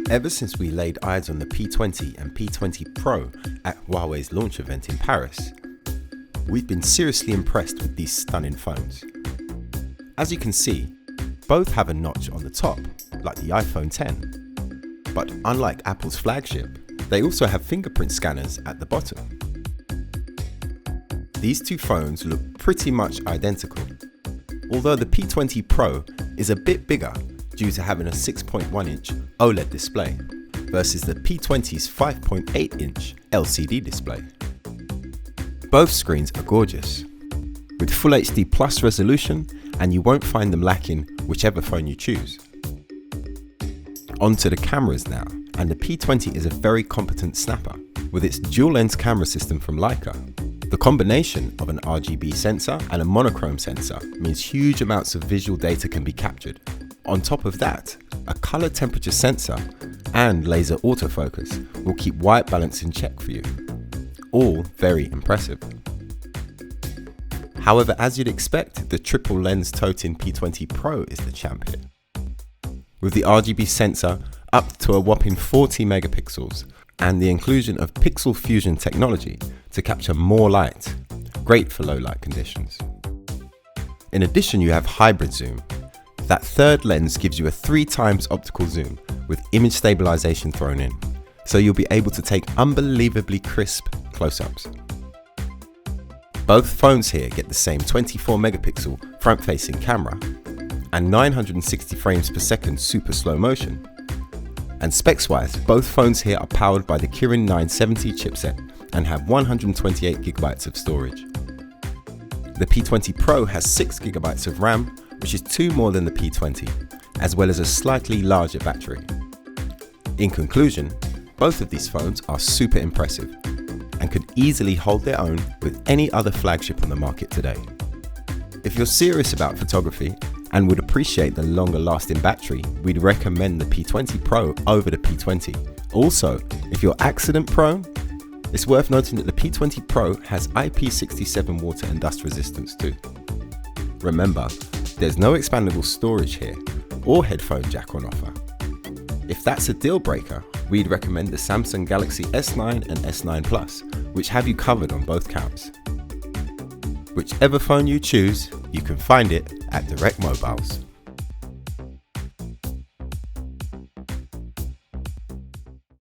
Ever since we laid eyes on the P20 and P20 Pro at Huawei's launch event in Paris, we've been seriously impressed with these stunning phones. As you can see, both have a notch on the top, like the iPhone X. But unlike Apple's flagship, they also have fingerprint scanners at the bottom. These two phones look pretty much identical, although the P20 Pro is a bit bigger due to having a 6.1-inch OLED display versus the P20's 5.8-inch LCD display. Both screens are gorgeous, with Full HD Plus resolution, and you won't find them lacking whichever phone you choose. Onto the cameras now, and the P20 is a very competent snapper with its dual-lens camera system from Leica. The combination of an RGB sensor and a monochrome sensor means huge amounts of visual data can be captured. On top of that, a color temperature sensor and laser autofocus will keep white balance in check for you. All very impressive. However, as you'd expect, the triple lens toting P20 Pro is the champion. With the RGB sensor up to a whopping 40 megapixels and the inclusion of pixel fusion technology to capture more light, great for low light conditions. In addition, you have hybrid zoom. That third lens gives you a 3 times optical zoom with image stabilization thrown in, so you'll be able to take unbelievably crisp close-ups. Both phones here get the same 24 megapixel front-facing camera and 960 frames per second super slow motion. And specs-wise, both phones here are powered by the Kirin 970 chipset and have 128 gigabytes of storage. The P20 Pro has 6 gigabytes of RAM, which is 2 more than the P20, as well as a slightly larger battery. In conclusion, both of these phones are super impressive and could easily hold their own with any other flagship on the market today. If you're serious about photography and would appreciate the longer lasting battery, we'd recommend the P20 Pro over the P20. Also, if you're accident prone, it's worth noting that the P20 Pro has IP67 water and dust resistance too. Remember, there's no expandable storage here or headphone jack on offer. If that's a deal breaker, we'd recommend the Samsung Galaxy S9 and S9 Plus, which have you covered on both counts. Whichever phone you choose, you can find it at Direct Mobiles.